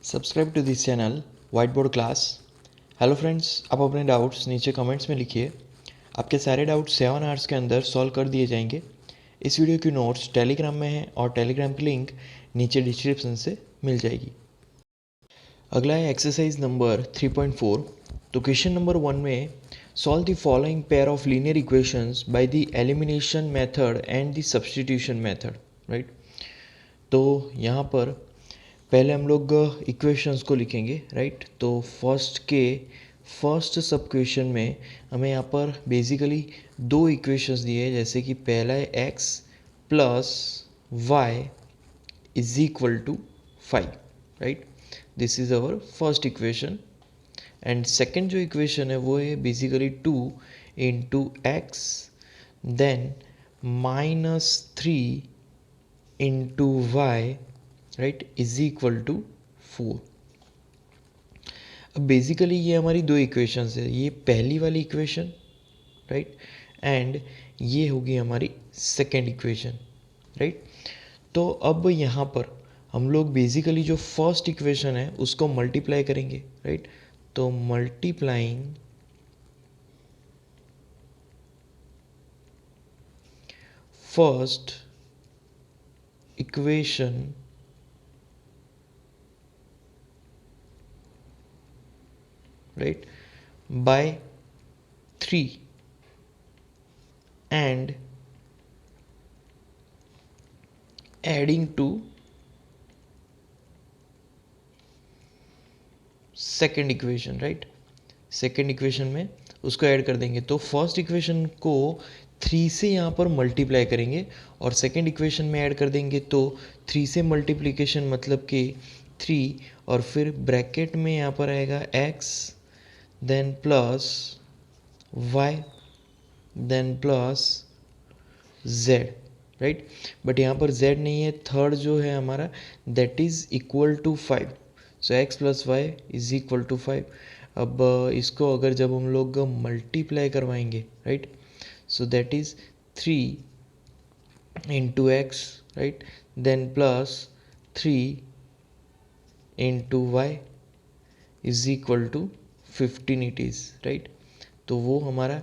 Subscribe to this channel white board class. Hello friends, आप अपने doubts नीचे comments में लिखिए। आपके सारे डाउट्स 7 आवर्स के अंदर सॉल्व कर दिए जाएंगे। इस वीडियो की नोट्स टेलीग्राम में है और टेलीग्राम की लिंक नीचे डिस्क्रिप्शन से मिल जाएगी। अगला है एक्सरसाइज नंबर 3.4। तो क्वेश्चन नंबर 1 में solve the following pair of linear equations bye the elimination method and the substitution method. Right, तो यहाँ पर पहले हम लोग इक्वेशंस को लिखेंगे। राइट, तो फर्स्ट सब क्वेश्चन में हमें यहाँ पर बेसिकली दो इक्वेशंस दिए हैं, जैसे कि पहला है x plus Y is equal to 5। Right, this is our first equation. And second जो इक्वेशन है वो है basically 2 into x then -3 into Y, right, is equal to 4। अब बेसिकली ये हमारी दो इक्वेशंस है, ये पहली वाली इक्वेशन, राइट, एंड ये होगी हमारी सेकेंड इक्वेशन। राइट, तो अब यहाँ पर हम लोग बेसिकली जो फर्स्ट इक्वेशन है उसको मल्टीप्लाई करेंगे। राइट, तो multiplying first equation right by 3 and adding to second equation. Right, second equation में उसको ऐड कर देंगे, तो फर्स्ट इक्वेशन को 3 से यहाँ पर मल्टीप्लाई करेंगे और सेकेंड इक्वेशन में ऐड कर देंगे, तो 3 से मल्टीप्लिकेशन मतलब कि 3 और फिर ब्रैकेट में यहाँ पर आएगा x then plus y then plus z। Right, but यहाँ पर z नहीं है, थर्ड जो है हमारा that is equal to 5। So x plus Y is equal to 5। अब इसको अगर जब हम लोग मल्टीप्लाई करवाएंगे, right, so that is 3 into X, right, then plus 3 into Y is equal to 15 it is. Right, तो वो हमारा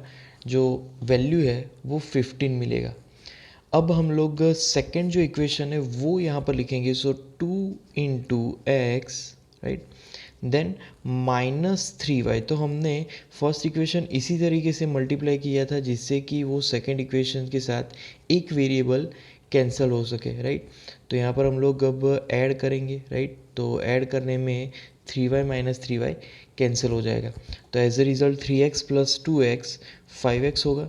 जो वैल्यू है वो 15 मिलेगा। अब हम लोग सेकेंड जो इक्वेशन है वो यहाँ पर लिखेंगे, so 2 into X, right, then -3y। तो हमने फर्स्ट इक्वेशन इसी तरीके से मल्टीप्लाई किया था जिससे कि वो सेकेंड इक्वेशन के साथ एक वेरिएबल कैंसिल हो सके। राइट, तो यहाँ पर हम लोग अब ऐड करेंगे। राइट, तो ऐड करने में 3y माइनस 3y कैंसिल हो जाएगा, तो as a result 3x plus 2x 5x होगा,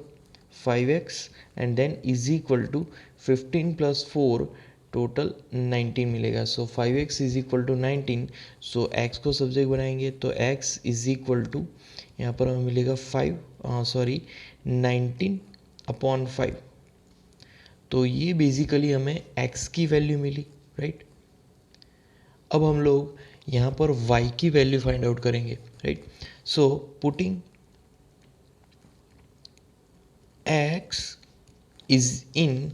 5x and then is equal to 15 plus 4 total 19 मिलेगा। So 5x is equal to 19। So x को सब्जेक्ट बनाएंगे तो x इज इक्वल टू यहाँ पर हमें मिलेगा 19 अपॉन 5। तो ये बेसिकली हमें x की वैल्यू मिली। राइट, अब हम लोग यहाँ पर y की वैल्यू फाइंड आउट करेंगे। Right, so putting x is in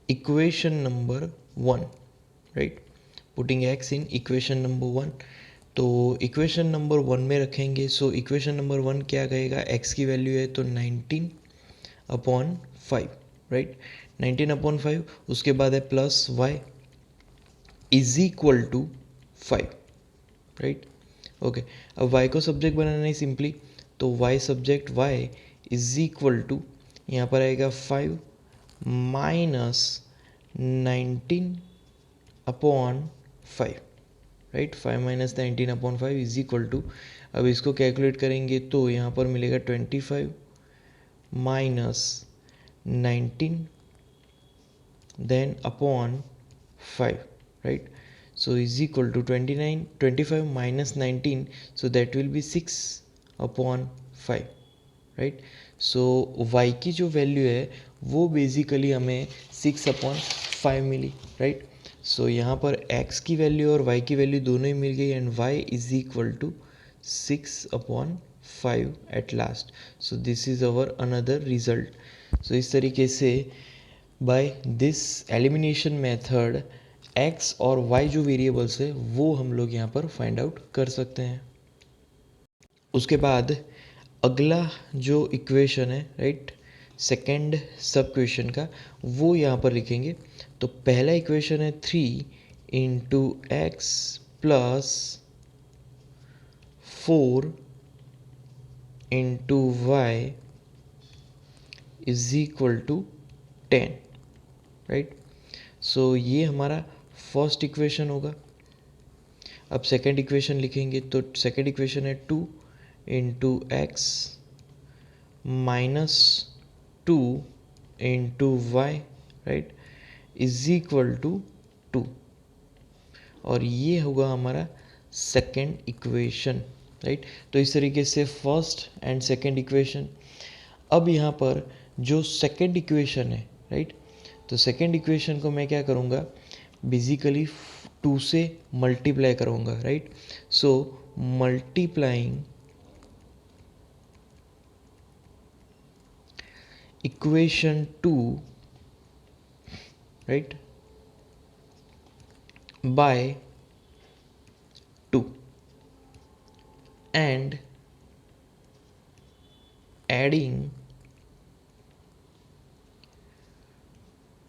equation number 1। Right, putting x in equation number 1, तो इक्वेशन नंबर 1 में रखेंगे। सो इक्वेशन नंबर 1 क्या कहेगा, x की वैल्यू है तो 19 अपॉन 5। राइट, 19 अपॉन 5, उसके बाद है plus y is equal to 5। Right, okay, अब y को सब्जेक्ट बनाना है सिंपली, तो y subject y is equal to यहाँ पर आएगा 5 minus 19 upon 5। Right, 5 minus 19 upon 5 is equal to, अब इसको कैलकुलेट करेंगे तो यहाँ पर मिलेगा 25 minus 19 then upon 5। Right, so is equal to 25 minus 19, so that will be 6 upon 5। Right, so y की जो वैल्यू है वो बेसिकली हमें 6 अपॉन 5 मिली। राइट, सो यहाँ पर x की वैल्यू और y की वैल्यू दोनों ही मिल गई and y is equal to 6 upon 5 at last. So this is our another result. So इस तरीके से by this elimination method x और वाई जो वेरिएबल्स है वो हम लोग यहाँ पर फाइंड आउट कर सकते हैं। उसके बाद अगला जो इक्वेशन है राइट, सेकेंड सब क्वेश्चन का, वो यहाँ पर लिखेंगे। तो पहला इक्वेशन है 3 × x plus 4 × y is equal to 10 right. So ये हमारा फर्स्ट इक्वेशन होगा। अब सेकेंड इक्वेशन लिखेंगे तो सेकेंड इक्वेशन है 2 × x minus 2 × y right is equal to 2, और ये होगा हमारा सेकेंड इक्वेशन राइट। तो इस तरीके से फर्स्ट एंड सेकेंड इक्वेशन। अब यहाँ पर जो सेकेंड इक्वेशन है राइट, तो सेकेंड इक्वेशन को मैं क्या करूँगा, बेसिकली 2 से मल्टीप्लाई करूँगा right. So multiplying equation 2 right by 2 and adding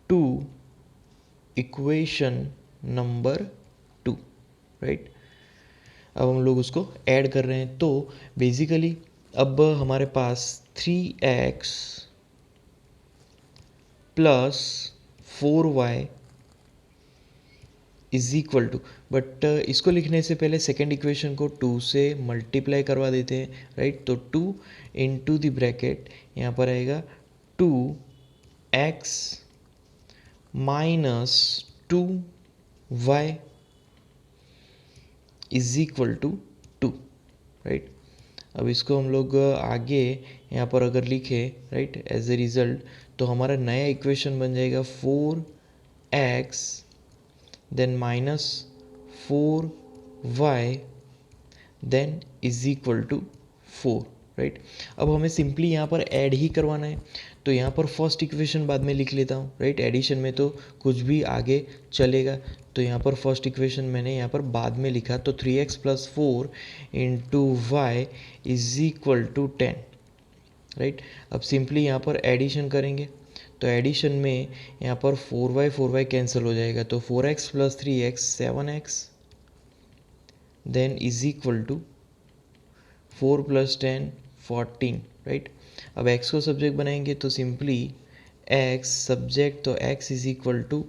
to equation number 2 right. अब हम लोग उसको ऐड कर रहे हैं, तो बेसिकली अब हमारे पास 3x plus 4y is equal to, but इसको लिखने से पहले सेकेंड इक्वेशन को 2 से मल्टीप्लाई करवा देते हैं राइट। तो 2 इंटू द ब्रैकेट यहाँ पर आएगा 2x minus 2y is equal to 2 right. अब इसको हम लोग आगे यहाँ पर अगर लिखें राइट एज ए रिजल्ट, तो हमारा नया इक्वेशन बन जाएगा 4x then minus 4y then is equal to 4 right. अब हमें सिंपली यहाँ पर ऐड ही करवाना है, तो यहाँ पर फर्स्ट इक्वेशन बाद में लिख लेता हूँ राइट। एडिशन में तो कुछ भी आगे चलेगा, तो यहाँ पर फर्स्ट इक्वेशन मैंने यहाँ पर बाद में लिखा, तो 3x plus 4 into Y is equal to 10 right. अब सिंपली यहाँ पर एडिशन करेंगे, तो एडिशन में यहाँ पर 4y कैंसिल हो जाएगा, तो 4x plus 3x 7x then is equal to 4 plus 10 14 right. अब x को सब्जेक्ट बनाएंगे तो सिंपली x सब्जेक्ट, तो x is equal to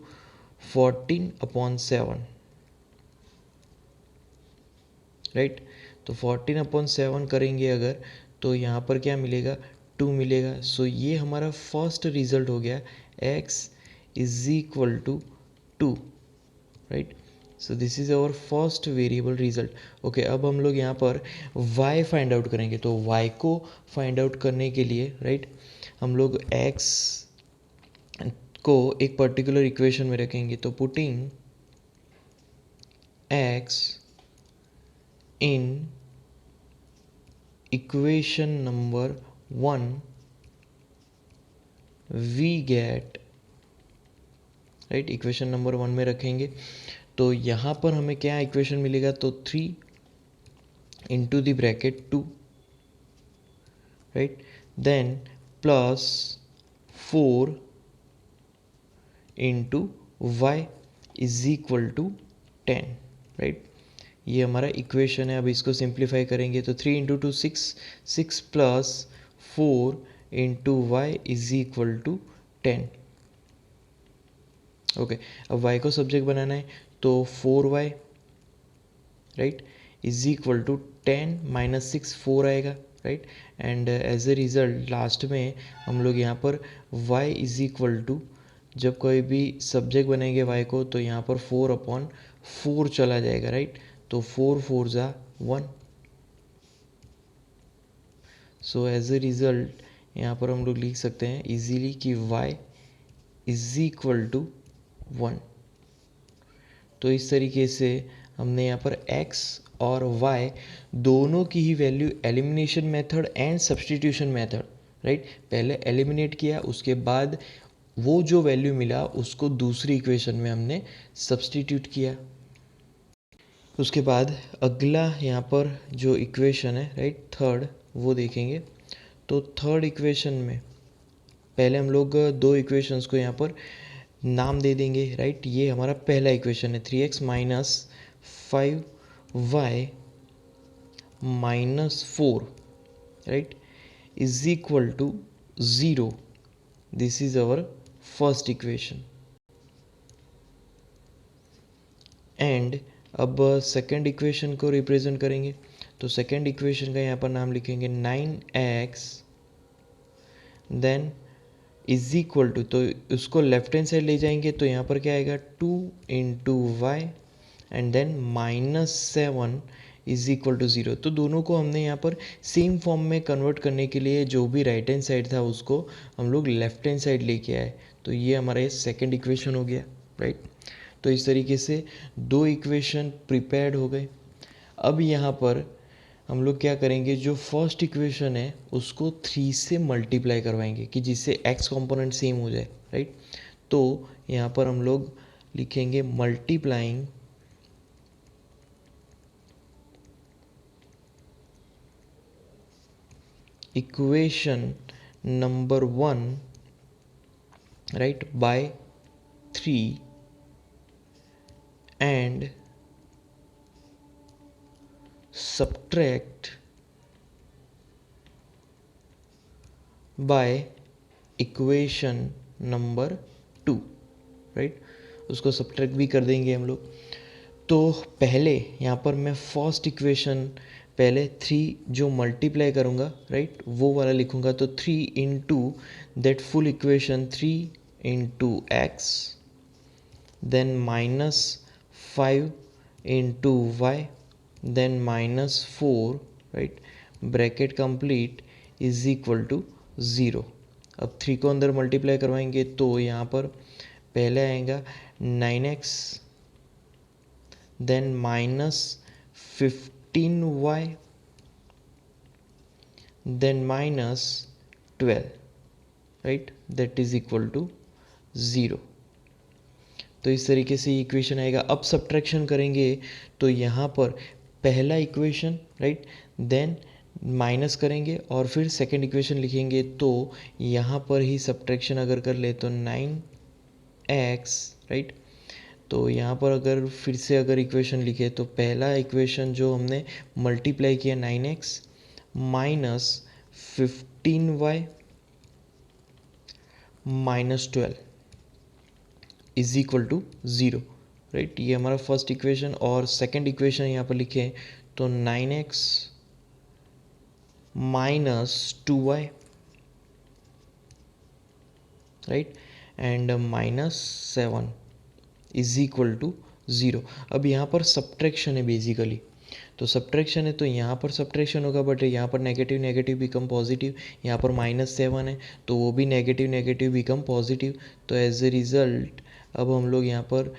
14/7 right. तो 14/7 करेंगे अगर, तो यहाँ पर क्या मिलेगा, 2 मिलेगा। सो ये हमारा फर्स्ट रिजल्ट हो गया, x is equal to 2 right. So this is our first variable result. Okay, अब हम लोग यहाँ पर y फाइंड आउट करेंगे, तो y को फाइंड आउट करने के लिए राइट हम लोग x को एक पर्टिकुलर इक्वेशन में रखेंगे, तो putting x in equation number 1 we get right, equation number 1 में रखेंगे, तो यहाँ पर हमें क्या इक्वेशन मिलेगा, तो 3 into the bracket 2 right then plus 4 into Y is equal to 10 right. ये हमारा इक्वेशन है। अब इसको सिंप्लीफाई करेंगे, तो 3 into 2 6 plus 4 into Y is equal to 10 okay. अब y को सब्जेक्ट बनाना है, तो 4y right is equal to 10 minus 6 4 आएगा right. And as a result last में हम लोग यहाँ पर y इज इक्वल टू, जब कोई भी सब्जेक्ट बनेंगे y को, तो यहाँ पर 4/4 चला जाएगा राइट। तो 4 4 ज़ा 1। सो एज ए रिजल्ट यहाँ पर हम लोग लिख सकते हैं इजीली कि y इज इक्वल टू 1। तो इस तरीके से हमने यहाँ पर x और y दोनों की ही value elimination method and substitution method right, पहले एलिमिनेट किया, उसके बाद वो जो वैल्यू मिला उसको दूसरी इक्वेशन में हमने सब्स्टिट्यूट किया। उसके बाद अगला यहाँ पर जो इक्वेशन है राइट थर्ड, वो देखेंगे। तो थर्ड इक्वेशन में पहले हम लोग दो इक्वेशंस को यहाँ पर नाम दे देंगे राइट। ये हमारा पहला इक्वेशन है 3x minus 5y minus 4 right is equal to 0। This is our first equation. And अब सेकेंड इक्वेशन को रिप्रेजेंट करेंगे। तो सेकेंड इक्वेशन का यहाँ पर नाम लिखेंगे 9x then is equal to, तो उसको लेफ्ट हैंड साइड ले जाएंगे तो यहाँ पर क्या आएगा 2 into Y and then -7 is equal to 0। तो दोनों को हमने यहाँ पर सेम फॉर्म में कन्वर्ट करने के लिए जो भी राइट हैंड साइड था उसको हम लोग लेफ्ट हैंड साइड लेके आए। तो ये हमारा ये सेकेंड इक्वेशन हो गया राइट। तो इस तरीके से दो इक्वेशन प्रिपेयर्ड हो गए। अब यहाँ पर हम लोग क्या करेंगे, जो फर्स्ट इक्वेशन है उसको 3 से मल्टीप्लाई करवाएंगे कि जिससे x कंपोनेंट सेम हो जाए राइट। तो यहाँ पर हम लोग लिखेंगे multiplying equation number 1 right by 3 and subtract by equation number 2 right. उसको सब्ट्रैक्ट भी कर देंगे हम लोग। तो पहले यहाँ पर मैं फर्स्ट इक्वेशन पहले 3 जो मल्टीप्लाई करूँगा राइट वो वाला लिखूँगा। तो 3 into that full equation 3 into x then -5 into y then -4 right bracket complete is equal to 0। अब 3 को अंदर मल्टीप्लाई करवाएंगे तो यहाँ पर पहले आएगा 9x then -15y then -12 right that is equal to 0। तो इस तरीके से इक्वेशन आएगा। अब सब्ट्रैक्शन करेंगे तो यहाँ पर पहला इक्वेशन राइट देन माइनस करेंगे और फिर सेकंड इक्वेशन लिखेंगे। तो यहाँ पर ही सब्ट्रैक्शन अगर कर ले तो 9x राइट। तो यहाँ पर अगर फिर से अगर इक्वेशन लिखे तो पहला इक्वेशन जो हमने मल्टीप्लाई किया 9x minus 15y -12 is equal to 0 right. ये हमारा फर्स्ट इक्वेशन। और सेकंड इक्वेशन यहाँ पर लिखे तो 9x -2y right and -7 is equal to 0। अब यहाँ पर सब्ट्रैक्शन है बेसिकली। तो सब्ट्रैक्शन है तो यहाँ पर सब्ट्रैक्शन होगा बट यहाँ पर नेगेटिव नेगेटिव बिकम पॉजिटिव। यहाँ पर -7 है तो वो भी नेगेटिव नेगेटिव बिकम पॉजिटिव। तो एज ए रिज़ल्ट अब हम लोग यहाँ पर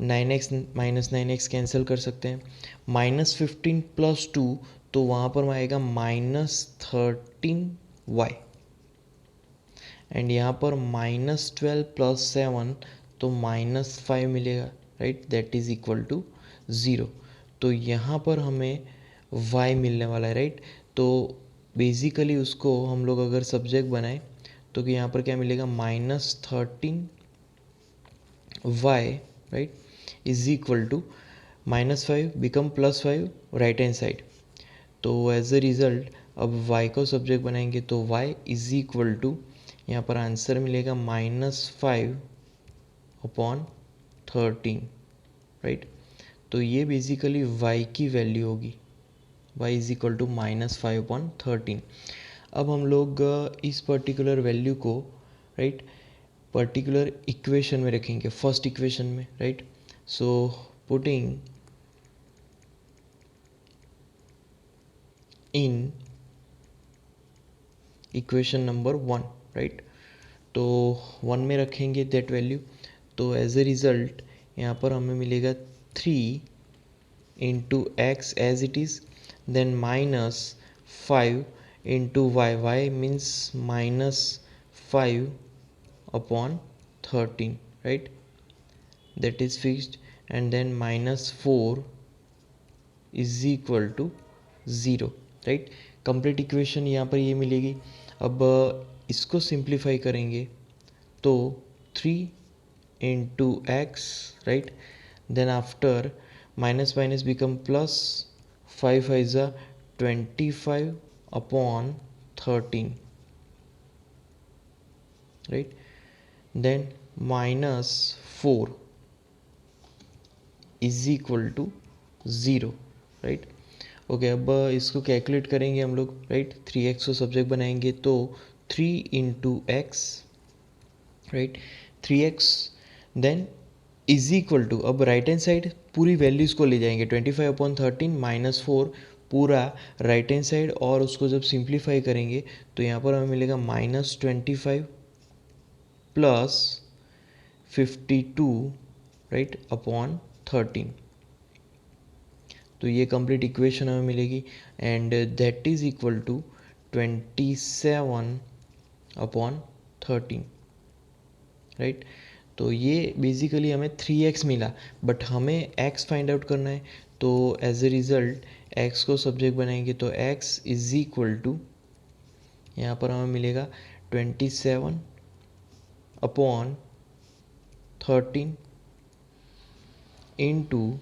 9x -9x कैंसिल कर सकते हैं। -15 + 2 तो वहाँ पर आएगा -13y एंड यहाँ पर -12 + 7 तो -5 मिलेगा right that is equal to 0। तो यहाँ पर हमें y मिलने वाला है राइट। तो बेसिकली उसको हम लोग अगर सब्जेक्ट बनाएं तो कि यहाँ पर क्या मिलेगा -13y right is equal to -5 become +5 right hand side. तो एज ए रिज़ल्ट अब y को सब्जेक्ट बनाएंगे तो y इज इक्वल टू यहाँ पर आंसर मिलेगा -5/13 राइट। तो ये बेसिकली y की वैल्यू होगी, y इज इक्वल टू -5/13। अब हम लोग इस पर्टिकुलर वैल्यू को राइट पर्टिकुलर इक्वेशन में रखेंगे, फर्स्ट इक्वेशन में right. So putting in equation number 1 right. तो 1 में रखेंगे दैट वैल्यू। तो एज ए रिज़ल्ट यहाँ पर हमें मिलेगा 3 into x as it is then -5 into y, y means -5 upon 13, right? That is fixed. And then -4 is equal to 0, right? Complete equation यहाँ पर ये मिलेगी. अब इसको सिंप्लीफाई करेंगे तो 3 into x, right? Then after minus minus become plus, 5 is a 25 upon 13, right? Then -4 is equal to 0, right? Okay, अब इसको कैलकुलेट करेंगे हम लोग, राइट? 3x को सब्जेक्ट बनाएंगे तो 3 into x, right? 3x then is equal to, अब right hand side पूरी वैल्यूज़ को ले जाएंगे, 25/13 -4 पूरा राइट हैंड साइड, और उसको जब सिंप्लीफाई करेंगे तो यहाँ पर हमें मिलेगा -25 प्लस 52, राइट, अपॉन 13. तो ये कंप्लीट इक्वेशन हमें मिलेगी and that is equal to 27/13, right? तो ये बेसिकली हमें 3x मिला, बट हमें x फाइंड आउट करना है. तो एज ए रिज़ल्ट x को सब्जेक्ट बनाएंगे तो x इज इक्वल टू, यहाँ पर हमें मिलेगा 27/13 into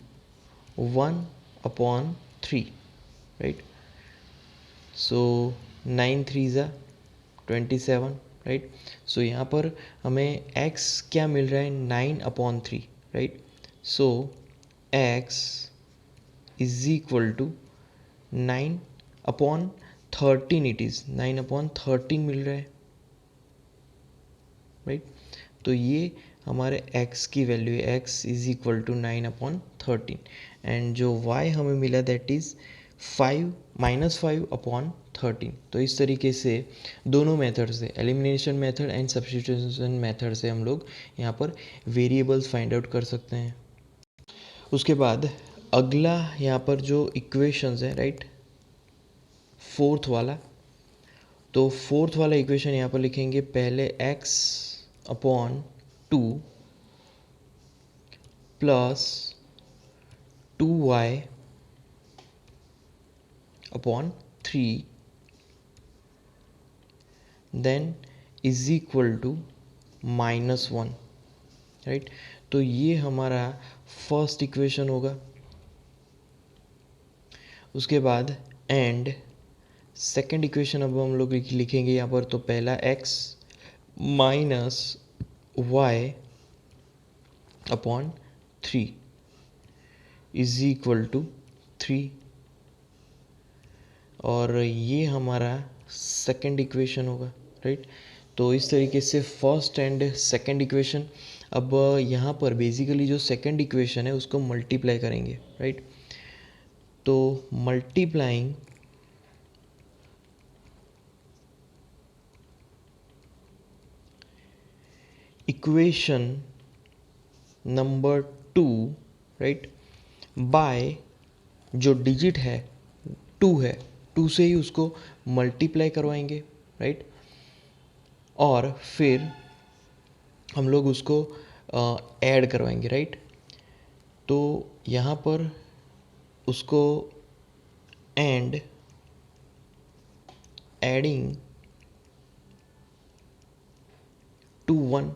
1/3, right? So 9 3s are 27, right? So यहाँ पर हमें x क्या मिल रहा है, 9/3, right? So x is equal to 9/13, it is 9/13 मिल रहा है, राइट? तो ये हमारे x की वैल्यू है, x is equal to 9/13, and जो y हमें मिला दैट इज़ -5/13. तो इस तरीके से दोनों मेथड से, elimination method and substitution method से हम लोग यहाँ पर वेरिएबल्स फाइंड आउट कर सकते हैं. उसके बाद अगला यहाँ पर जो इक्वेशंस है, राइट, फोर्थ वाला, तो फोर्थ वाला इक्वेशन यहाँ पर लिखेंगे पहले x/2 plus 2y/3 then is equal to -1, right? तो ये हमारा फर्स्ट इक्वेशन होगा. उसके बाद एंड सेकेंड इक्वेशन अब हम लोग लिखेंगे यहाँ पर, तो पहला x minus y/3 is equal to 3, और ये हमारा सेकेंड इक्वेशन होगा, राइट? तो इस तरीके से फर्स्ट एंड सेकेंड इक्वेशन. अब यहाँ पर बेसिकली जो सेकेंड इक्वेशन है उसको मल्टीप्लाई करेंगे, राइट? तो multiplying equation number 2, right, by जो डिजिट है 2 है, 2 से ही उसको मल्टीप्लाई करवाएंगे, राइट? और फिर हम लोग उसको ऐड करवाएंगे, राइट? तो यहाँ पर उसको एंड एडिंग टू 1,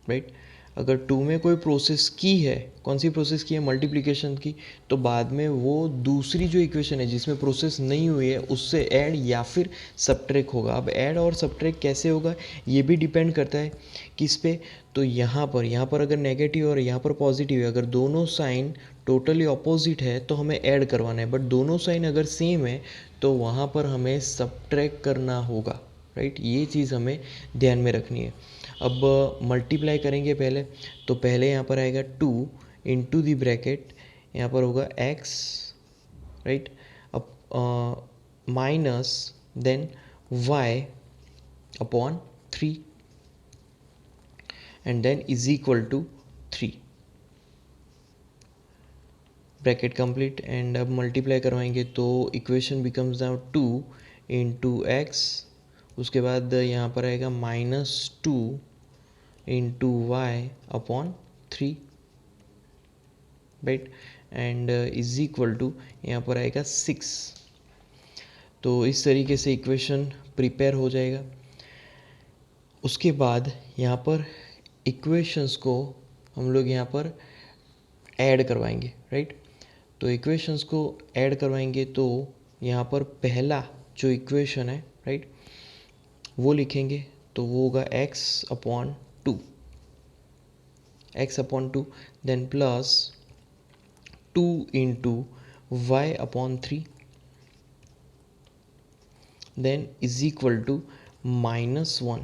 राइट? अगर 2 में कोई प्रोसेस की है, कौन सी प्रोसेस की है, मल्टीप्लिकेशन की, तो बाद में वो दूसरी जो इक्वेशन है जिसमें प्रोसेस नहीं हुई है उससे ऐड या फिर सब्ट्रैक्ट होगा. अब ऐड और सब्ट्रैक्ट कैसे होगा ये भी डिपेंड करता है किस पे, तो यहाँ पर अगर नेगेटिव और यहाँ पर पॉजिटिव है, अगर दोनों साइन टोटली ऑपोजिट है तो हमें ऐड करवाना है, बट दोनों साइन अगर सेम है तो वहाँ पर हमें सब्ट्रैक्ट करना होगा, राइट? ये चीज़ हमें ध्यान में रखनी है. अब मल्टीप्लाई करेंगे पहले, तो पहले यहाँ पर आएगा 2 इंटू दी ब्रैकेट, यहाँ पर होगा x, राइट? अब minus then y/3 and then is equal to 3, bracket complete. And अब मल्टीप्लाई करवाएंगे तो equation becomes now 2 into x, उसके बाद यहाँ पर आएगा -2 into y upon 3, right, and is equal to यहाँ पर आएगा 6। तो इस तरीके से इक्वेशन प्रिपेयर हो जाएगा। उसके बाद यहाँ पर इक्वेशंस को हम लोग यहाँ पर ऐड करवाएंगे, राइट। तो इक्वेशंस को ऐड करवाएंगे तो यहाँ पर पहला जो इक्वेशन है, राइट, वो लिखेंगे। तो वो होगा x upon 2, then plus 2 into y upon 3, then is equal to -1,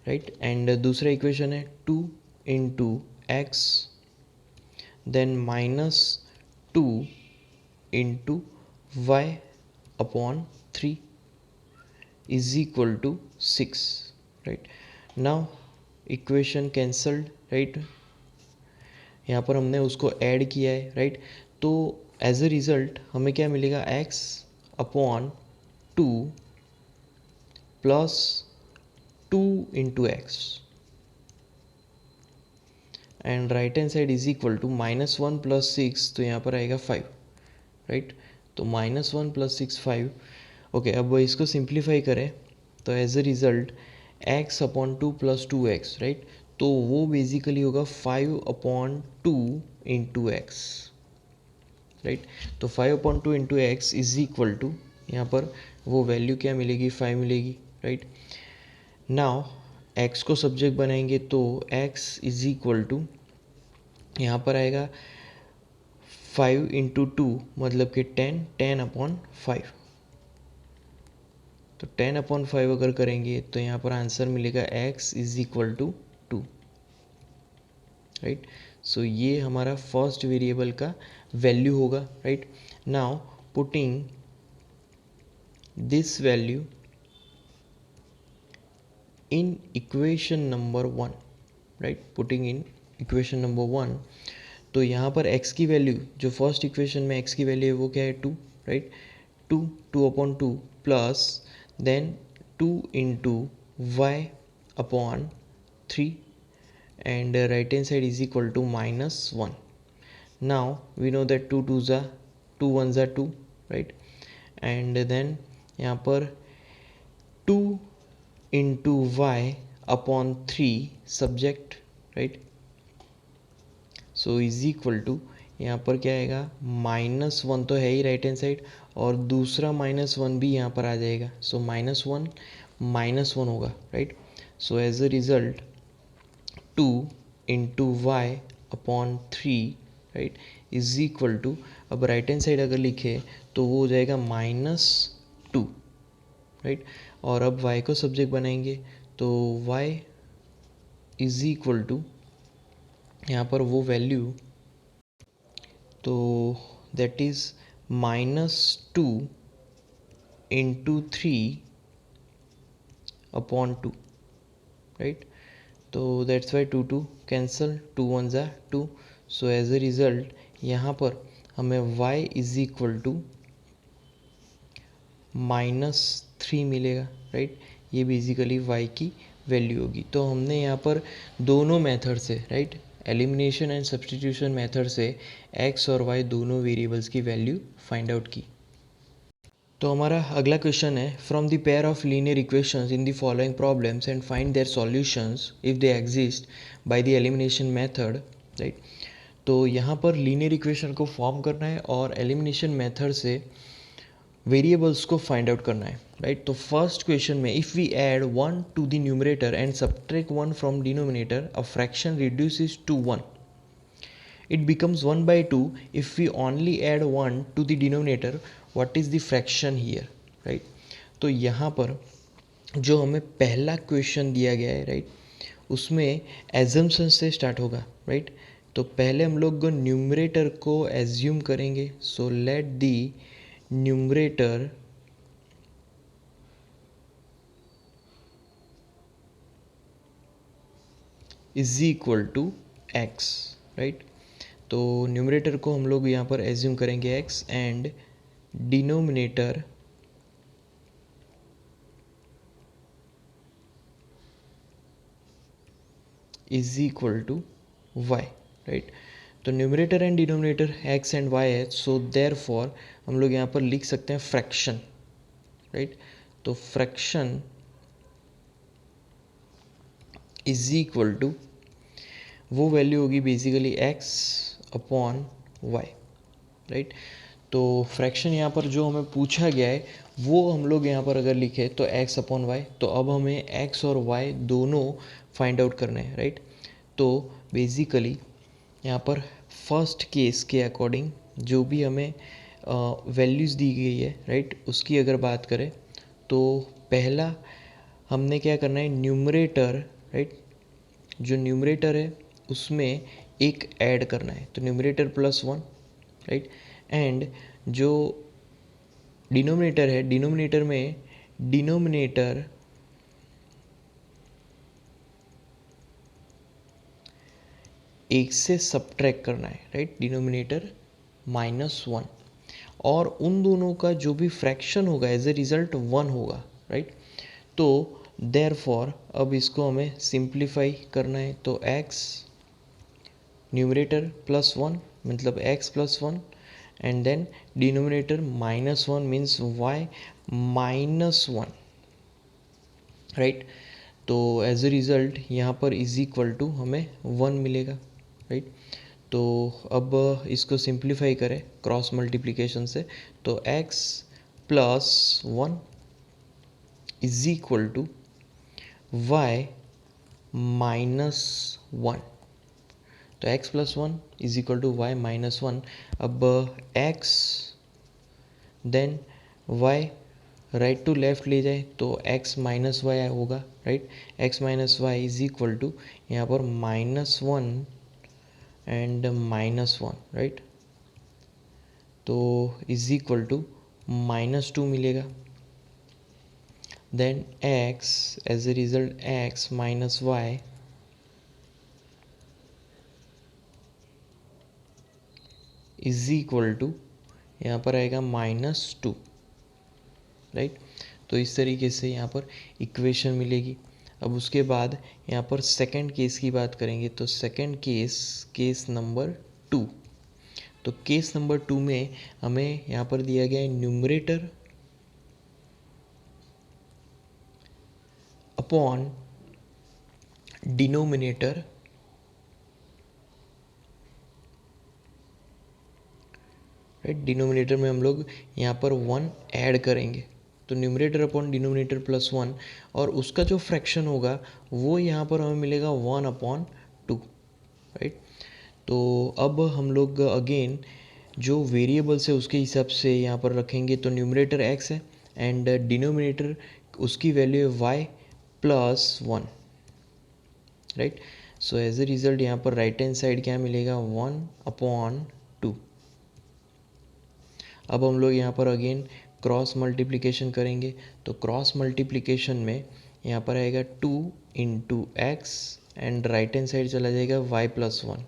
right. And दूसरा इक्वेशन है 2 into x, then -2 into y upon 3 is equal to 6, right. Now equation cancelled, right. यहाँ पर हमने उसको ऐड किया है, राइट। तो एज अ रिजल्ट हमें क्या मिलेगा, x upon 2 plus 2 into x, and right hand side is equal to -1 plus 6, तो यहाँ पर आएगा 5, राइट। तो -1 प्लस 6 5। ओके, अब इसको सिंप्लीफाई करें तो as a result x upon 2 plus 2x, right. तो वो बेसिकली होगा 5 अपॉन 2 इंटू एक्स, राइट। तो 5 upon 2 into x is equal to यहाँ पर वो वैल्यू क्या मिलेगी, 5 मिलेगी, राइट। नाउ x को सब्जेक्ट बनाएंगे तो x इज इक्वल टू यहाँ पर आएगा 5 इंटू 2 मतलब कि 10 अपॉन 5। तो 10 अपॉन 5 अगर करेंगे तो यहाँ पर आंसर मिलेगा x is equal to 2, right. So ये हमारा फर्स्ट वेरिएबल का वैल्यू होगा, right. Now putting this value in equation number 1, right, putting in equation number 1, तो यहाँ पर x की वैल्यू जो फर्स्ट इक्वेशन में x की वैल्यू है वो क्या है, 2, right. 2 upon 2 plus then 2 into y upon 3, and right hand side is equal to -1. Now we know that 2 2s are 2 1s are 2, right, and then यहाँ पर 2 into y upon 3 subject, right, so is equal to यहाँ पर क्या आएगा, -1 तो है ही right hand side और दूसरा -1 भी यहाँ पर आ जाएगा। सो -1 होगा, right. So as a result 2 into y upon 3, right, is equal to, अब राइट हैंड साइड अगर लिखे तो वो हो जाएगा -2, राइट। और अब y को सब्जेक्ट बनाएंगे तो y इज इक्वल टू यहाँ पर वो वैल्यू, तो that is -2 into 3 upon 2, right. तो that's why 2 2 cancel, 2 1s are 2। So as a result यहाँ पर हमें y इज इक्वल टू -3 मिलेगा, राइट। ये बेसिकली y की वैल्यू होगी। तो हमने यहाँ पर दोनों मेथड से, right, elimination and substitution method से x और y दोनों वेरिएबल्स की वैल्यू फाइंड आउट की। तो हमारा अगला क्वेश्चन है, from the pair of linear equations in the following problems and find their solutions if they exist by the elimination method, right. तो यहाँ पर लीनियर इक्वेशन को फॉर्म करना है और एलिमिनेशन मेथड से वेरिएबल्स को फाइंड आउट करना है, राइट। तो फर्स्ट क्वेश्चन में if we add 1 to the numerator and subtract 1 from denominator a fraction reduces to 1, it becomes 1 by 2 if we only add 1 to the denominator. What is the fraction here, right? तो यहाँ पर जो हमें पहला question दिया गया है, right, उसमें एजम्पशन से स्टार्ट होगा, राइट। तो पहले हम लोग न्यूमरेटर को एज्यूम करेंगे। So let the numerator is equal to x, right. तो न्यूमरेटर को हम लोग यहाँ पर एज्यूम करेंगे x and denominator is equal to y, right. तो numerator and denominator x and y है, सो देयरफॉर हम लोग यहाँ पर लिख सकते हैं फ्रैक्शन, राइट। तो फ्रैक्शन इज इक्वल टू वो वैल्यू होगी basically x upon y, right. तो फ्रैक्शन यहाँ पर जो हमें पूछा गया है वो हम लोग यहाँ पर अगर लिखे तो एक्स अपॉन वाई, तो अब हमें एक्स और वाई दोनों फाइंड आउट करने हैं, राइट। तो बेसिकली यहाँ पर फर्स्ट केस के अकॉर्डिंग जो भी हमें वैल्यूज़ दी गई है, राइट, उसकी अगर बात करें तो पहला हमने क्या करना है, न्यूमरेटर, राइट, जो न्यूमरेटर है उसमें एक ऐड करना है, तो numerator plus one, right. And जो डिनोमिनेटर है, डिनोमिनेटर में डिनोमिनेटर एक से सब्ट्रैक्ट करना है, राइट, डिनोमिनेटर माइनस वन, और उन दोनों का जो भी फ्रैक्शन होगा एज ए रिजल्ट वन होगा, राइट। तो देयरफॉर अब इसको हमें सिंप्लीफाई करना है, तो x न्यूमरेटर प्लस वन मतलब x plus one, and than denominator minus one means y minus one, right. तो एज ए रिज़ल्ट यहाँ पर इज इक्वल टू हमें वन मिलेगा, राइट। तो अब इसको सिंप्लीफाई करें क्रॉस मल्टीप्लिकेशन से, तो x plus one is equal to y minus one, तो x plus one is equal to y minus one. अब x then y right to left ले जाए तो x माइनस वाई होगा, right. x minus y is equal to यहाँ पर minus one and minus one, right. तो is equal to minus two मिलेगा, then x as a result x minus y is equal to यहाँ पर आएगा minus two, right. तो इस तरीके से यहाँ पर इक्वेशन मिलेगी। अब उसके बाद यहाँ पर सेकंड केस की बात करेंगे, तो सेकंड केस नंबर टू। तो केस नंबर टू में हमें यहाँ पर दिया गया है numerator upon denominator, right. Denominator में हम लोग यहाँ पर वन ऐड करेंगे, तो numerator upon denominator plus one, और उसका जो फ्रैक्शन होगा वो यहाँ पर हमें मिलेगा वन अपॉन टू, राइट। तो अब हम लोग अगेन जो वेरिएबल्स है उसके हिसाब से यहाँ पर रखेंगे, तो न्यूमरेटर x है एंड डिनोमिनेटर उसकी वैल्यू है y plus one, right. So as a result यहाँ पर राइट हैंड साइड क्या मिलेगा, वन अपॉन टू। अब हम लोग यहाँ पर अगेन क्रॉस मल्टीप्लिकेशन करेंगे, तो क्रॉस मल्टीप्लिकेशन में यहाँ पर आएगा two into x and right hand side चला जाएगा y प्लस वन,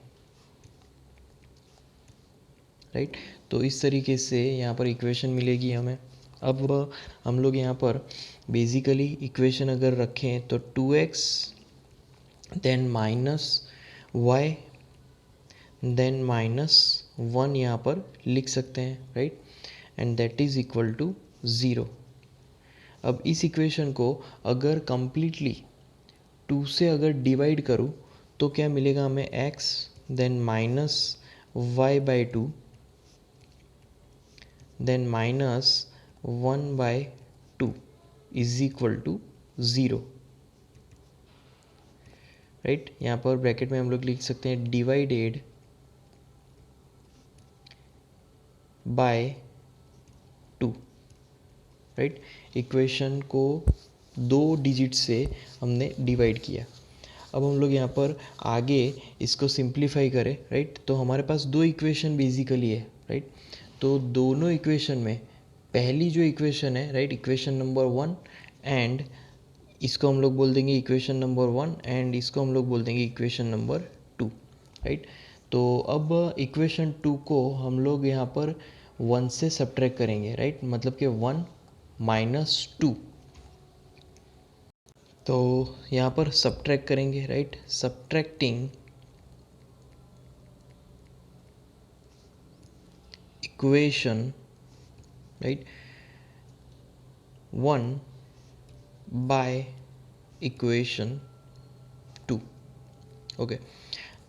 राइट। तो इस तरीके से यहाँ पर इक्वेशन मिलेगी हमें। अब हम लोग यहाँ पर बेसिकली इक्वेशन अगर रखें तो 2x then minus y then minus one यहाँ पर लिख सकते हैं, right, and that is equal to zero. अब इस इक्वेशन को अगर कंप्लीटली टू से अगर डिवाइड करूँ तो क्या मिलेगा हमें, x then minus y by two then minus one by two is equal to zero, right. यहाँ पर ब्रैकेट में हम लोग लिख सकते हैं divided by two, right. Equation को दो डिजिट से हमने डिवाइड किया। अब हम लोग यहाँ पर आगे इसको सिंप्लीफाई करें, राइट, तो हमारे पास दो इक्वेशन बेसिकली है, राइट। तो दोनों इक्वेशन में पहली जो इक्वेशन है, right, equation number one, and इसको हम लोग बोल देंगे इक्वेशन नंबर वन, एंड इसको हम लोग बोल देंगे इक्वेशन नंबर टू, राइट। तो अब इक्वेशन टू को हम लोग यहाँ पर वन से सब्ट्रैक्ट करेंगे, राइट, मतलब कि वन माइनस टू, तो यहाँ पर सबट्रैक्ट करेंगे, right, subtracting equation, right, 1 by equation 2। Okay,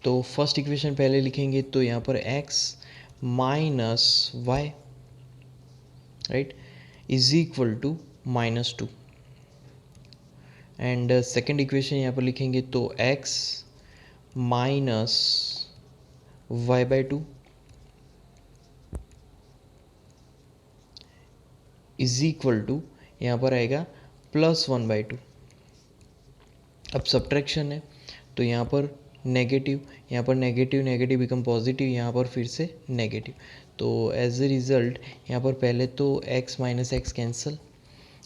तो फर्स्ट इक्वेशन पहले लिखेंगे, तो यहाँ पर x minus y, right, is equal to -2। And second equation यहाँ पर लिखेंगे, तो x minus y/2 is equal to, यहाँ पर आएगा +1/2। अब सब्ट्रैक्शन है, तो यहाँ पर नेगेटिव, यहाँ पर नेगेटिव नेगेटिव बिकम पॉजिटिव, यहाँ पर फिर से नेगेटिव। तो एज ए रिज़ल्ट यहाँ पर पहले तो x माइनस एक्स कैंसिल,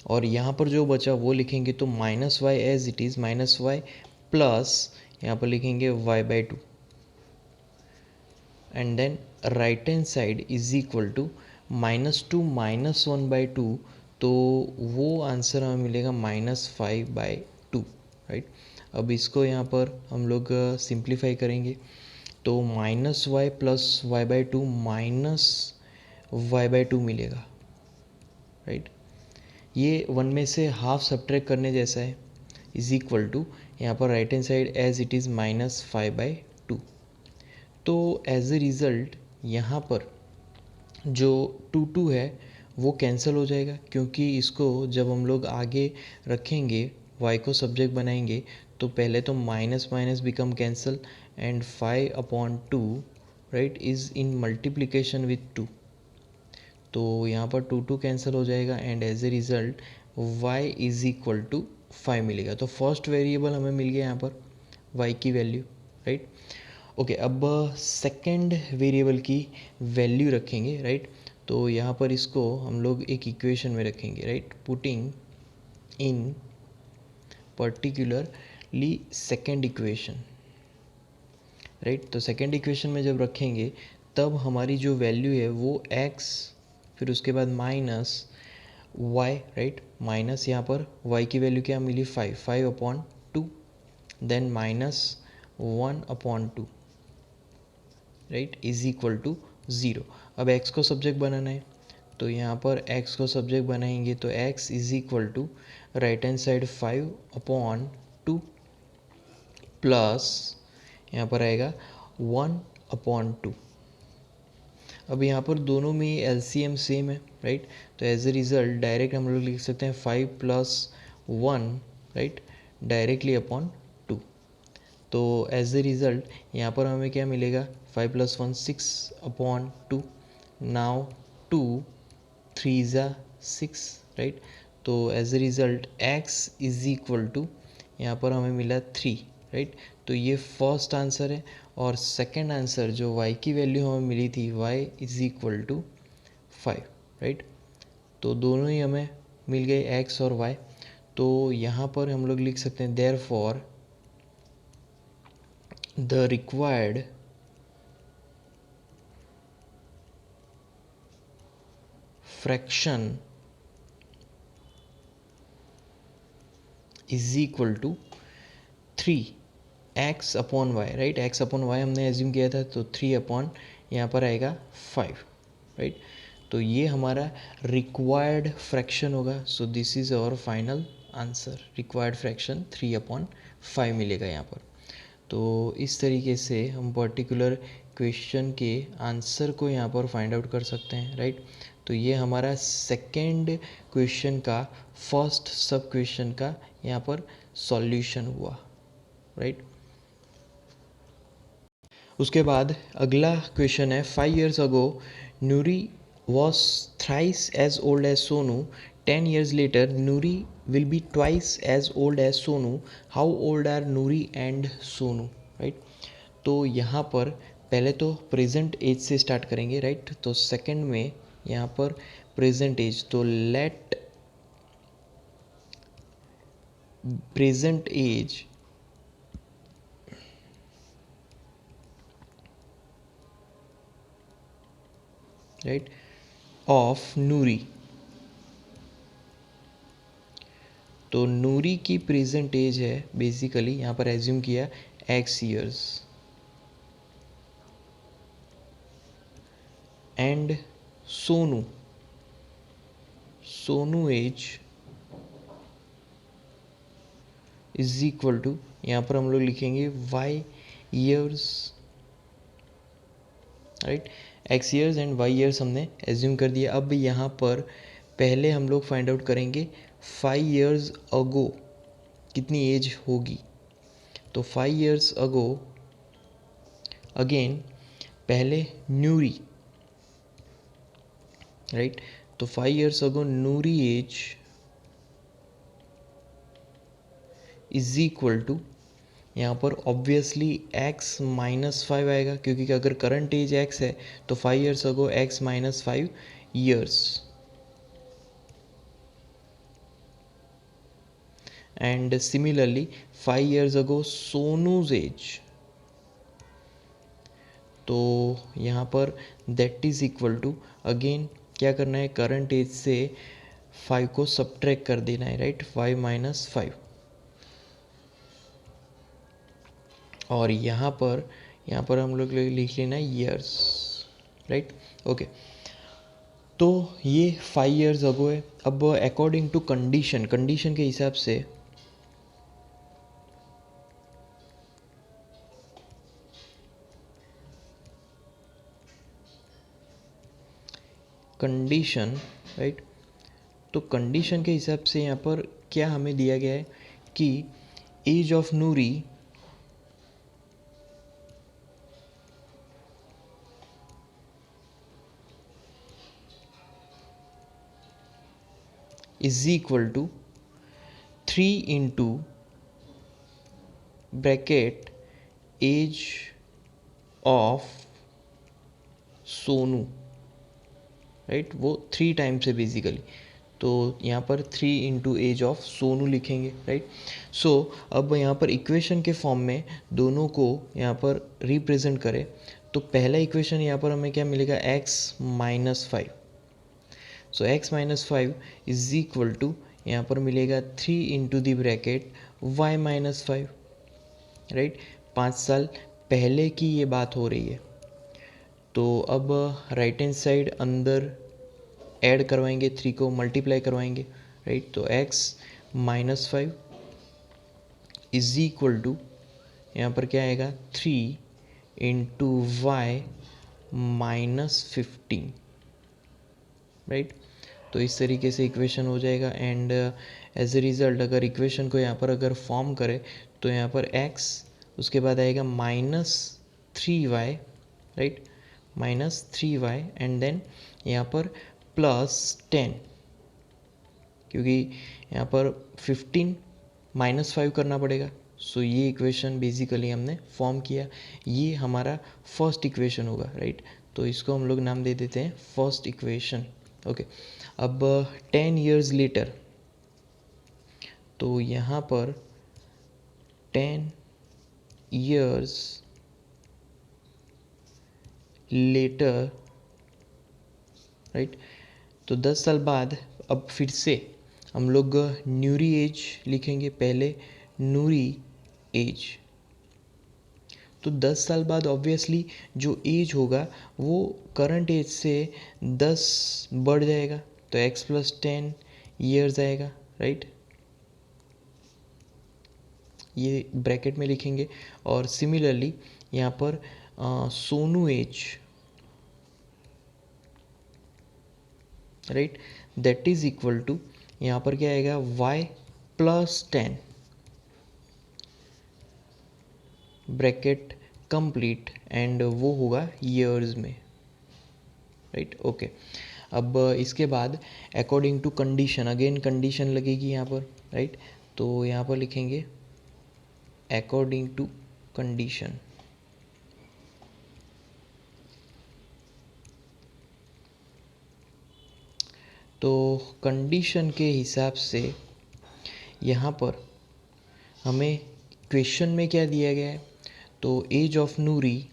और यहाँ पर जो बचा वो लिखेंगे, तो -y as it is, -y plus यहाँ पर लिखेंगे y/2, and then right hand side is equal to -2 -1/2, तो वो आंसर हमें मिलेगा -5/2, राइट। अब इसको यहाँ पर हम लोग सिंप्लीफाई करेंगे, तो -y plus y/2 minus y/2 मिलेगा, राइट। ये वन में से हाफ सब्ट्रैक्ट करने जैसा है, इज इक्वल टू यहाँ पर right hand side as it is -5/2। तो एज ए रिज़ल्ट यहाँ पर जो 2 है वो कैंसिल हो जाएगा, क्योंकि इसको जब हम लोग आगे रखेंगे, y को सब्जेक्ट बनाएंगे, तो पहले तो minus minus become cancel, and 5/2, right, is in multiplication with 2, तो यहाँ पर 2 कैंसिल हो जाएगा, and as a result y is equal to 5 मिलेगा। तो फर्स्ट वेरिएबल हमें मिल गया यहाँ पर y की वैल्यू, राइट। ओके, अब सेकंड वेरिएबल की वैल्यू रखेंगे, राइट। तो यहाँ पर इसको हम लोग एक इक्वेशन में रखेंगे, right, putting in particularly second equation, right. तो सेकंड इक्वेशन में जब रखेंगे, तब हमारी जो वैल्यू है वो x, फिर उसके बाद माइनस y, राइट, माइनस यहाँ पर y की वैल्यू क्या मिली, 5/2, then -1/2, right, is equal to 0। अब x को सब्जेक्ट बनाना है, तो यहाँ पर x को सब्जेक्ट बनाएंगे, तो x is equal to right hand side 5/2 plus यहाँ पर आएगा 1/2। अब यहाँ पर दोनों में एलसीएम सेम है, राइट। तो एज ए रिज़ल्ट डायरेक्ट हम लोग लिख सकते हैं 5 + 1, राइट, डायरेक्टली अपॉन 2। तो एज ए रिज़ल्ट यहाँ पर हमें क्या मिलेगा, 5 + 1 6/2, नाउ 2 3 ज़ा 6, राइट। तो as a result x is equal to, यहाँ पर हमें मिला 3, राइट। तो ये फर्स्ट आंसर है, और सेकंड आंसर जो y की वैल्यू हमें मिली थी, y is equal to 5, right. तो दोनों ही हमें मिल गए x और y। तो यहाँ पर हम लोग लिख सकते हैं therefore the required fraction is equal to 3x/y, right. x/y हमने एज्यूम किया था, तो 3 यहाँ पर आएगा 5, राइट। तो ये हमारा रिक्वायर्ड फ्रैक्शन होगा। So this is our final answer, required fraction 3/5 मिलेगा यहाँ पर। तो इस तरीके से हम पर्टिकुलर क्वेश्चन के आंसर को यहाँ पर फाइंड आउट कर सकते हैं, राइट। तो ये हमारा सेकेंड क्वेश्चन का फर्स्ट सब क्वेश्चन का यहाँ पर सॉल्यूशन हुआ, राइट। उसके बाद अगला क्वेश्चन है, 5 years ago Noori was thrice as old as Sonu. 10 years later Nuri will be twice as old as Sonu. How old are Nuri and Sonu, right? तो यहाँ पर पहले तो प्रेजेंट एज से स्टार्ट करेंगे, राइट। तो second में यहाँ पर प्रेजेंट एज, तो let present age right of Nuri तो नूरी की प्रेजेंट एज है बेसिकली यहाँ पर एज्यूम किया x years and Sonu age is equal to, यहाँ पर हम लोग लिखेंगे y years, right, x years and y years हमने एज्यूम कर दिया। अब यहाँ पर पहले हम लोग फाइंड आउट करेंगे 5 ईयर्स अगो कितनी एज होगी। तो 5 ईयर्स अगो अगेन पहले नूरी, राइट, तो 5 years ago Nuri age is equal to, यहाँ पर ऑब्वियसली x माइनस 5 आएगा, क्योंकि अगर करंट एज x है तो 5 years ago x minus 5 years and similarly 5 years ago Sonu's age, तो यहाँ पर that is equal to, again क्या करना है, करंट एज से 5 को सब्ट्रैक्ट कर देना है, राइट, 5 माइनस 5, और यहाँ पर हम लोग लिख लेना ईयर्स, राइट, ओके। तो ये 5 ईयर्स अगो है। अब अकॉर्डिंग टू कंडीशन के हिसाब से कंडीशन, राइट, तो कंडीशन के हिसाब से यहाँ पर क्या हमें दिया गया है कि age of Noori is equal to 3 into bracket age of Sonu, right, वो 3 टाइम्स है बेसिकली, तो यहाँ पर 3 इंटू एज ऑफ सोनू लिखेंगे, राइट। सो अब यहाँ पर इक्वेशन के फॉर्म में दोनों को यहाँ पर रिप्रेजेंट करें, तो पहला इक्वेशन यहाँ पर हमें क्या मिलेगा, x minus 5, so x minus 5 is equal to, यहाँ पर मिलेगा 3 into the bracket y minus 5, right, 5 साल पहले की ये बात हो रही है। तो अब राइट हैंड साइड अंदर ऐड करवाएंगे, 3 को मल्टीप्लाई करवाएंगे, राइट, तो x minus 5 is equal to, यहाँ पर क्या आएगा, 3 इंटू वाई माइनस 15, राइट। तो इस तरीके से इक्वेशन हो जाएगा एंड एज ए रिज़ल्ट अगर इक्वेशन को यहाँ पर अगर फॉर्म करें तो यहाँ पर x, उसके बाद आएगा minus 3y, right, minus 3y and then यहाँ पर प्लस 10, क्योंकि यहाँ पर 15 माइनस 5 करना पड़ेगा। सो ये इक्वेशन बेसिकली हमने फॉर्म किया, ये हमारा फर्स्ट इक्वेशन होगा, राइट। तो इसको हम लोग नाम दे देते हैं फर्स्ट इक्वेशन, ओके। अब 10 ईयर्स लेटर, तो यहाँ पर 10 ईयर्स लेटर, राइट, तो 10 साल बाद अब फिर से हम लोग नूरी एज लिखेंगे, पहले नूरी एज, तो 10 साल बाद ऑब्वियसली जो एज होगा वो करंट एज से 10 बढ़ जाएगा, तो x प्लस 10 ईयर्स आएगा, राइट, ये ब्रैकेट में लिखेंगे। और सिमिलरली यहाँ पर Sonu age, right, that is equal to, यहाँ पर क्या आएगा, y plus 10 bracket complete and वो होगा ईयर्स में, राइट, ओके। अब इसके बाद according to condition, again condition लगेगी यहाँ पर, राइट, तो यहाँ पर लिखेंगे अकॉर्डिंग टू कंडीशन, तो कंडीशन के हिसाब से यहाँ पर हमें क्वेश्चन में क्या दिया गया है, तो age of Noori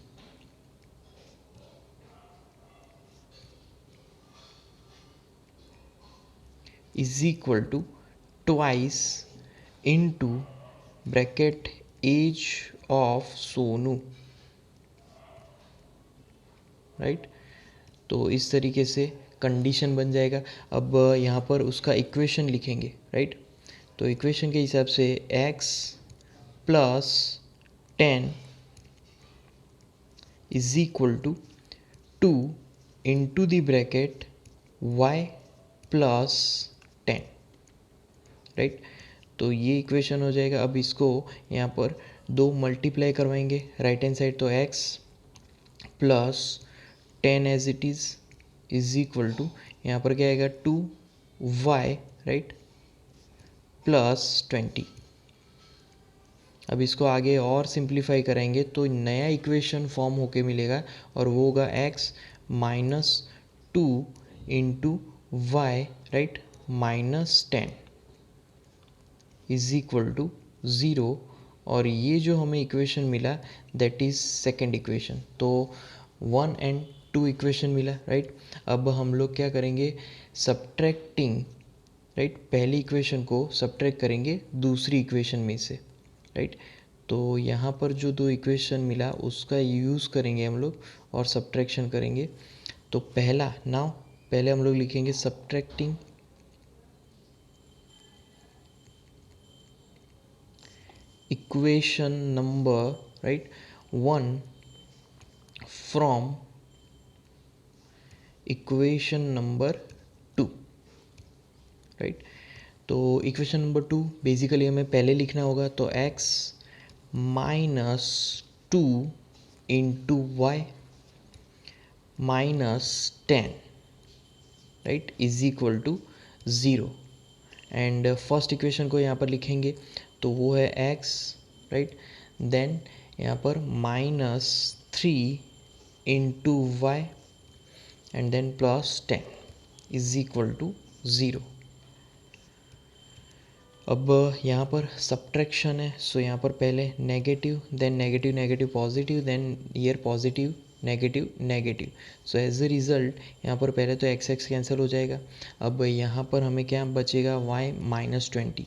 is equal to twice into bracket age of Sonu, right. तो इस तरीके से कंडीशन बन जाएगा। अब यहाँ पर उसका इक्वेशन लिखेंगे, राइट। तो इक्वेशन के हिसाब से x plus 10 is equal to 2 into the bracket y plus 10, right. तो ये इक्वेशन हो जाएगा। अब इसको यहाँ पर दो मल्टीप्लाई करवाएंगे राइट हैंड साइड, तो x plus 10 as it is equal to यहाँ पर क्या आएगा 2y, राइट, प्लस 20। अब इसको आगे और सिंप्लीफाई करेंगे तो नया इक्वेशन फॉर्म होके मिलेगा और वो होगा x minus 2 into Y, right, minus 10 is equal to 0। और ये जो हमें इक्वेशन मिला दैट इज़ सेकेंड इक्वेशन। तो 1 एंड 2 इक्वेशन मिला, राइट। अब हम लोग क्या करेंगे, सब्ट्रैक्टिंग, राइट, पहली इक्वेशन को सब्ट्रैक्ट करेंगे दूसरी इक्वेशन में से, राइट। तो यहाँ पर जो दो इक्वेशन मिला उसका यूज़ करेंगे हम लोग और सब्ट्रैक्शन करेंगे। तो पहले हम लोग लिखेंगे subtracting equation number, right, 1 from equation number 2, right. तो इक्वेशन नंबर 2 बेसिकली हमें पहले लिखना होगा, तो x minus 2 into y minus 10, right, is equal to 0। And first equation को यहाँ पर लिखेंगे तो वो है x, राइट, देन यहाँ पर minus 3 into Y and then plus 10 is equal to 0। अब यहाँ पर सब्ट्रैक्शन है, सो यहाँ पर पहले negative, then negative negative positive, then year positive negative negative. So as a result यहाँ पर पहले तो एक्स एक्स कैंसिल हो जाएगा। अब यहाँ पर हमें क्या बचेगा, y माइनस 20।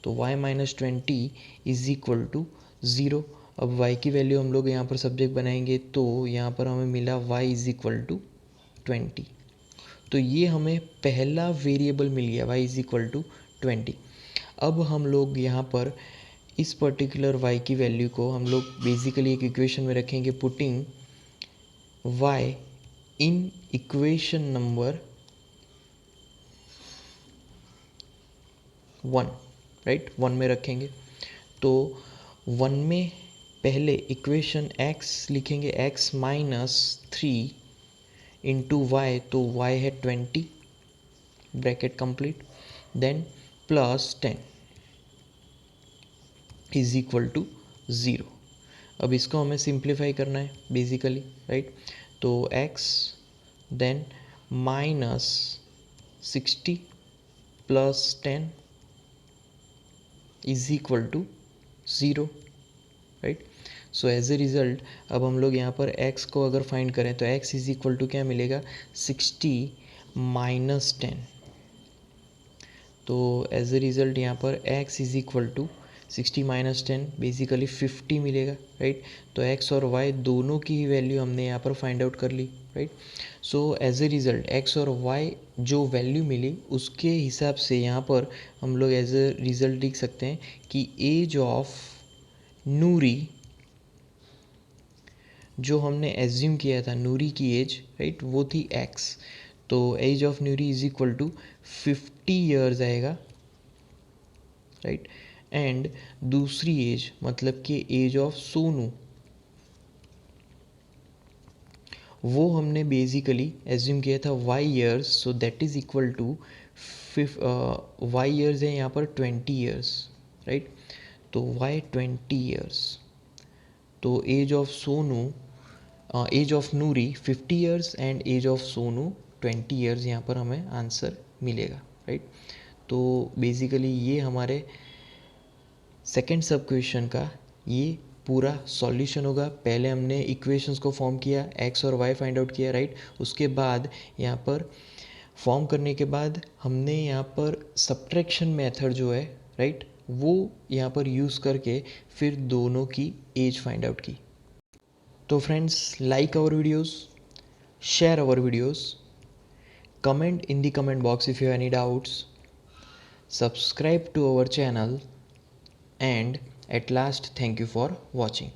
तो y minus 20 is equal to 0। अब y की वैल्यू हम लोग यहाँ पर सब्जेक्ट बनाएंगे तो यहाँ पर हमें मिला y इज इक्वल टू 20। तो ये हमें पहला वेरिएबल मिल गया, y इज इक्वल टू 20। अब हम लोग यहाँ पर इस पर्टिकुलर y की वैल्यू को हम लोग बेसिकली एक इक्वेशन में रखेंगे, putting y in equation number 1, right, 1 में रखेंगे। तो 1 में पहले इक्वेशन x लिखेंगे, x माइनस 3 इंटू वाई, तो y है 20, bracket complete, then plus 10 is equal to 0। अब इसको हमें सिंप्लीफाई करना है बेसिकली, राइट। तो x then minus 60 plus 10 is equal to 0, right. So as a result अब हम लोग यहाँ पर x को अगर फाइंड करें तो x इज इक्वल टू क्या मिलेगा, 60 माइनस 10। तो एज ए रिज़ल्ट यहाँ पर x is equal to 60 minus 10 basically 50 मिलेगा, राइट। तो x और y दोनों की ही वैल्यू हमने यहाँ पर फाइंड आउट कर ली, right. So as a result x और y जो वैल्यू मिली उसके हिसाब से यहाँ पर हम लोग एज ए रिज़ल्ट लिख सकते हैं कि एज ऑफ नूरी, जो हमने एज्यूम किया था नूरी की एज, राइट, वो थी x। तो age of Noori is equal to 50 years आएगा, राइट। एंड दूसरी एज मतलब कि एज ऑफ सोनू, वो हमने बेसिकली एज्यूम किया था y years, so that is equal to y years है यहाँ पर 20 ईयर्स, राइट। तो y 20 ईयर्स, तो age of Sonu, age of Noori 50 years and age of Sonu 20 years, यहाँ पर हमें आंसर मिलेगा, राइट। तो बेसिकली ये हमारे सेकेंड सब क्वेश्चन का ये पूरा सॉल्यूशन होगा। पहले हमने इक्वेशंस को फॉर्म किया, x और y फाइंड आउट किया, राइट। उसके बाद यहाँ पर फॉर्म करने के बाद हमने यहाँ पर सब्ट्रैक्शन मेथड जो है राइट वो यहाँ पर यूज़ करके फिर दोनों की एज फाइंड आउट की। तो friends, like our videos, share our videos, comment in the comment box if you have any doubts, subscribe to our channel, and at last thank you for watching.